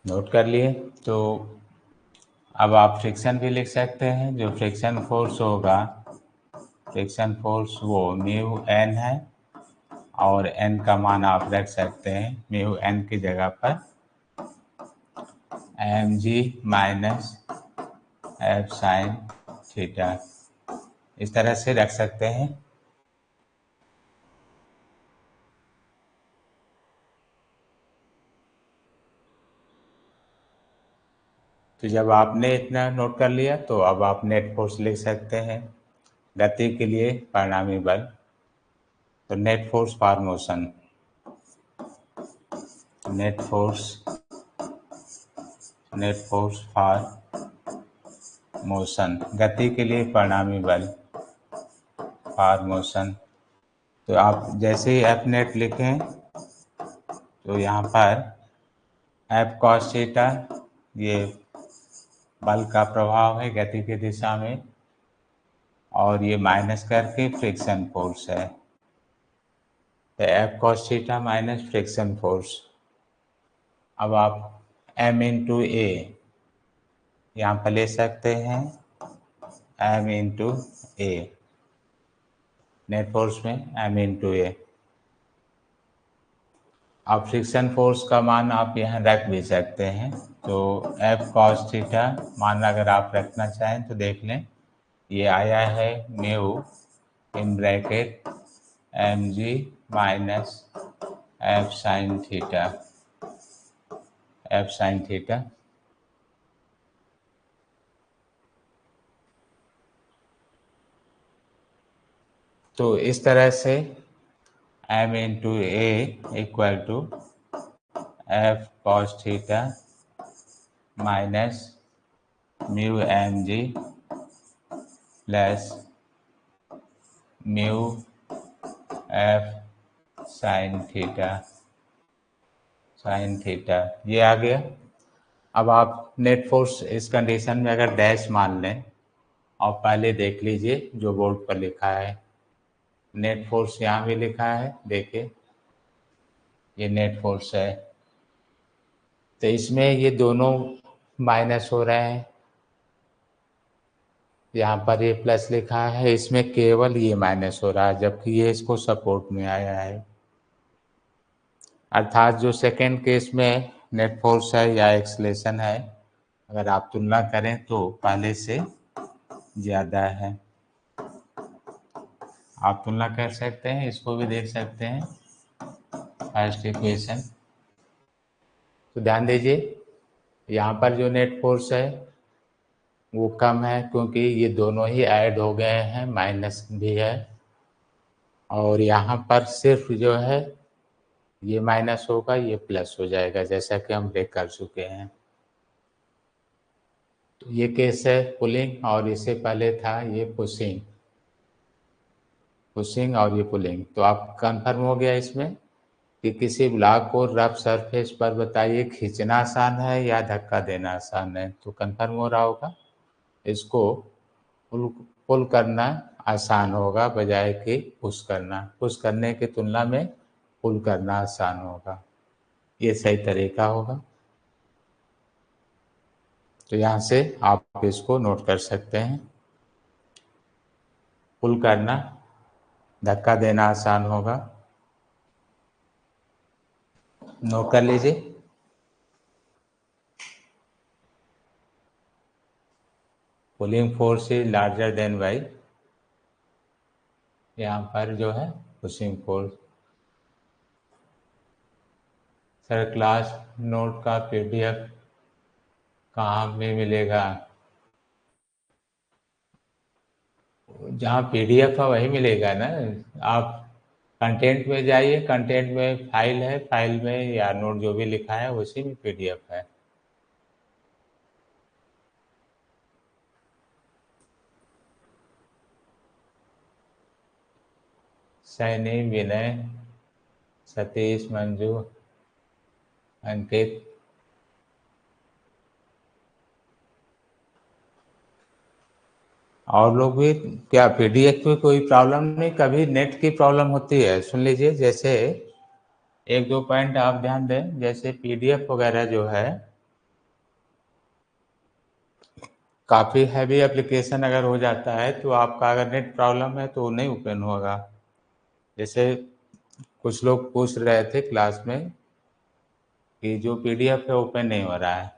Note कर लिए। तो अब आप फ्रिक्शन भी लिख सकते हैं। जो फ्रिक्शन फोर्स होगा, फ्रिक्शन फोर्स वो म्यू एन है, और एन का मान आप रख सकते हैं म्यू एन की जगह पर M G minus F sine theta, इस तरह से रख सकते हैं। तो जब आपने इतना नोट कर लिया तो अब आप नेट फोर्स लिख सकते हैं गति के लिए परिणामी बल। तो net force for motion, net force for motion, गति के लिए परिणामी बल फॉर मोशन। तो आप जैसे ही एफ नेट लिखें तो यहाँ पर एफ कॉस थीटा ये बल का प्रभाव है गति की दिशा में, और ये माइनस करके फ्रिक्शन फोर्स है। तो F cos theta minus friction force. अब आप एम इंटू ए यहाँ पर ले सकते हैं, एम इंटू ए, नेट फोर्स में एम इंटू ए। अब फ्रिक्शन फोर्स का मान आप यहाँ रख भी सकते हैं। तो एफ कॉस थीटा मान अगर आप रखना चाहें तो देख लें, ये आया है mu in bracket M G minus F sine theta, F sine theta. तो इस तरह से M into A equal to F cos theta minus mu M G plus mu F sine theta, sine theta, ये आ गया। अब आप net force इस कंडीशन में अगर डैश मान लें, और पहले देख लीजिए जो बोर्ड पर लिखा है, नेट फोर्स यहाँ भी लिखा है, देखिए ये नेट फोर्स है। तो इसमें ये दोनों माइनस हो रहे हैं, यहाँ पर ये प्लस लिखा है, इसमें केवल ये माइनस हो रहा है, जबकि ये इसको सपोर्ट में आया है। अर्थात जो सेकेंड केस में नेट फोर्स है या एक्सलेशन है, अगर आप तुलना करें तो पहले से ज़्यादा है। आप तुलना कर सकते हैं, इसको भी देख सकते हैं फर्स्ट इक्वेशन। तो ध्यान दीजिए यहाँ पर जो नेट फोर्स है वो कम है, क्योंकि ये दोनों ही ऐड हो गए हैं, माइनस भी है। और यहाँ पर सिर्फ जो है ये माइनस होगा, ये प्लस हो जाएगा, जैसा कि हम देख कर चुके हैं। तो ये केस है पुलिंग, और इससे पहले था ये पुशिंग, पुशिंग और ये पुलिंग। तो आप कंफर्म हो गया इसमें कि किसी ब्लॉक को रफ सरफेस पर बताइए खींचना आसान है या धक्का देना आसान है। तो कंफर्म हो रहा होगा, इसको पुल करना आसान होगा बजाय कि पुश करना। पुश करने की तुलना में पुल करना आसान होगा, ये सही तरीका होगा। तो यहाँ से आप इसको नोट कर सकते हैं, पुल करना, धक्का देना आसान होगा। नोट कर लीजिए। Pulling force is larger than by, यहाँ पर जो है pushing force. Sir class note का पीडीएफ कहाँ में मिलेगा? जहाँ पीडीएफ है वही मिलेगा ना। आप कंटेंट में जाइए, कंटेंट में फाइल है, फाइल में या नोट जो भी लिखा है उसी में पीडीएफ है। सैनी, विनय, सतीश, मंजू, अंकित, और लोग भी। क्या पीडीएफ में कोई प्रॉब्लम नहीं? कभी नेट की प्रॉब्लम होती है, सुन लीजिए। जैसे एक दो पॉइंट आप ध्यान दें, जैसे पीडीएफ वगैरह जो है काफ़ी हैवी एप्लीकेशन अगर हो जाता है तो आपका अगर नेट प्रॉब्लम है तो नहीं ओपन होगा। जैसे कुछ लोग पूछ रहे थे क्लास में कि जो पीडीएफ है ओपन नहीं हो रहा है,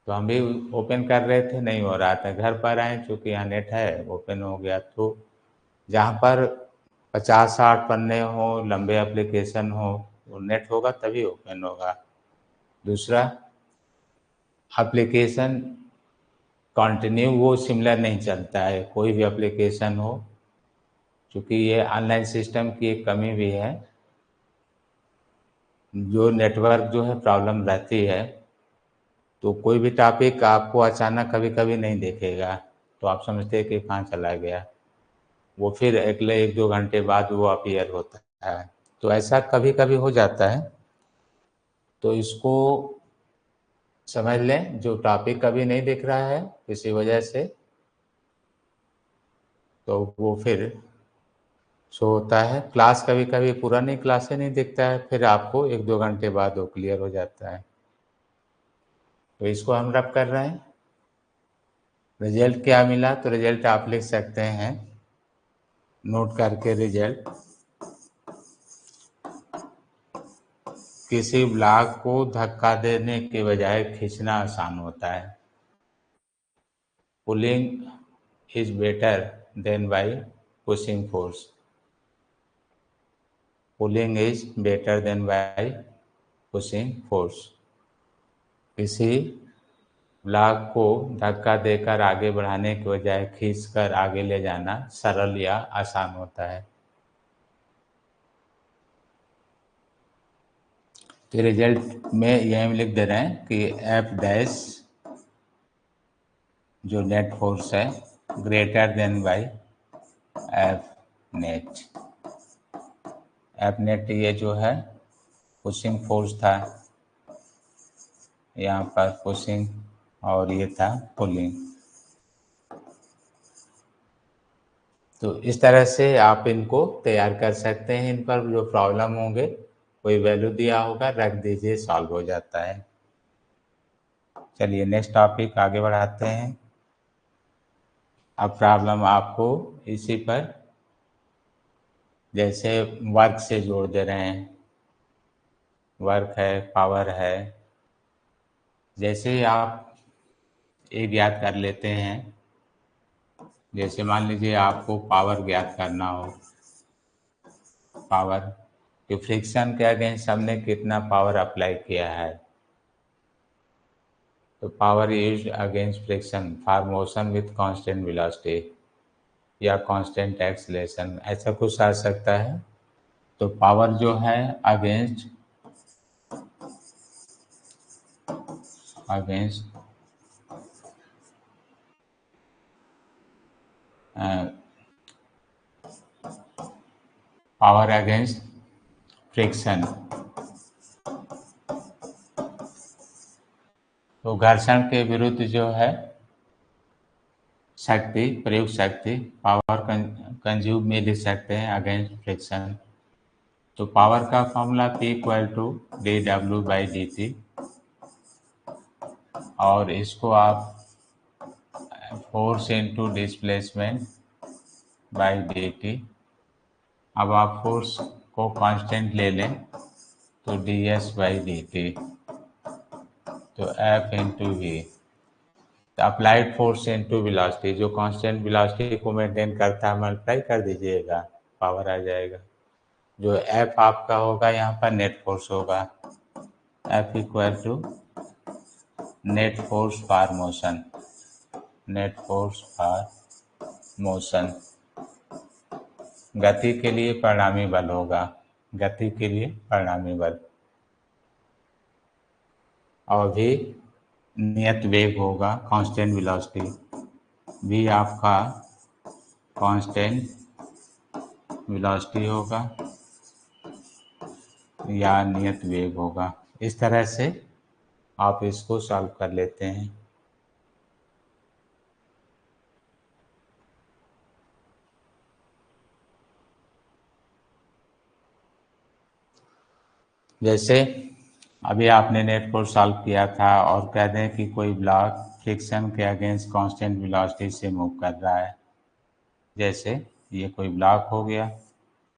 तो हम भी ओपन कर रहे थे, नहीं हो रहा था। घर पर आए, चूँकि यहाँ नेट है, ओपन हो गया। तो जहाँ पर 50-60 पन्ने हों, लंबे एप्लीकेशन हो, वो नेट होगा तभी ओपन होगा। दूसरा, एप्लीकेशन कंटिन्यू वो सिमिलर नहीं चलता है, कोई भी एप्लीकेशन हो, चूँकि ये ऑनलाइन सिस्टम की एक कमी भी है। जो नेटवर्क जो है प्रॉब्लम रहती है, तो कोई भी टॉपिक आपको अचानक कभी-कभी नहीं दिखेगा, तो आप समझते हैं कि कहाँ चला गया। वो फिर अगले 1-2 घंटे बाद वो अपीयर होता है। तो ऐसा कभी-कभी हो जाता है, तो इसको समझ लें, जो टॉपिक कभी नहीं दिख रहा है किसी वजह से, तो वो फिर शो होता है। क्लास कभी-कभी पूरा नहीं, क्लासे नहीं दिखता है, फिर आपको 1-2 घंटे बाद वो क्लियर हो जाता है। तो इसको हम रब कर रहे हैं। रिजल्ट क्या मिला, तो रिजल्ट आप लिख सकते हैं, नोट करके रिजल्ट। किसी ब्लॉक को धक्का देने के बजाय खींचना आसान होता है। Pulling is better than by pushing force. Pulling is better than by pushing force. किसी ब्लॉक को धक्का देकर आगे बढ़ाने के बजाय खींचकर आगे ले जाना सरल या आसान होता है। तो रिजल्ट में ये हम लिख दे रहे हैं कि एफ डैश जो नेट फोर्स है greater than by F net. F net ये जो है पुशिंग फोर्स था, यहाँ पर पुशिंग, और ये था पुलिंग। तो इस तरह से आप इनको तैयार कर सकते हैं। इन पर जो प्रॉब्लम होंगे, कोई वैल्यू दिया होगा, रख दीजिए, सॉल्व हो जाता है। चलिए नेक्स्ट टॉपिक आगे बढ़ाते हैं। अब प्रॉब्लम आपको इसी पर जैसे वर्क से जोड़ दे रहे हैं। वर्क है, पावर है। जैसे आप एक ज्ञात कर लेते हैं, जैसे मान लीजिए आपको पावर ज्ञात करना हो। पावर कि फ्रिक्शन के अगेंस्ट हमने कितना पावर अप्लाई किया है। तो power used against friction for motion with constant velocity या कांस्टेंट एक्सीलरेशन, ऐसा कुछ आ सकता है। तो पावर जो है अगेंस्ट पावर अगेंस्ट फ्रिक्शन, तो घर्षण के विरुद्ध जो है शक्ति, प्रयुक्त शक्ति, पावर कंज्यूम में लिख सकते हैं अगेंस्ट फ्रिक्शन। तो पावर का formula P equal to dW/dt, और इसको आप force into displacement by dt। अब आप फोर्स को कांस्टेंट ले लें तो ds/dt, तो F इंटू वी। तो अप्लाइड फोर्स इंटू वेलोसिटी, जो कांस्टेंट वेलोसिटी को मेंटेन करता है, मल्टीप्लाई कर दीजिएगा, पावर आ जाएगा। जो F आपका होगा यहाँ पर नेट फोर्स होगा, F equal to net force for motion, net force for motion. गति के लिए परिणामी बल होगा, गति के लिए परिणामी बल। और भी नियत वेग होगा, कांस्टेंट वेलोसिटी भी आपका कांस्टेंट वेलोसिटी होगा या नियत वेग होगा। इस तरह से आप इसको सॉल्व कर लेते हैं। जैसे अभी आपने नेट फोर्स सॉल्व किया था और कह दें कि कोई ब्लॉक फ्रिक्शन के अगेंस्ट कांस्टेंट वेलोसिटी से मूव कर रहा है। जैसे ये कोई ब्लॉक हो गया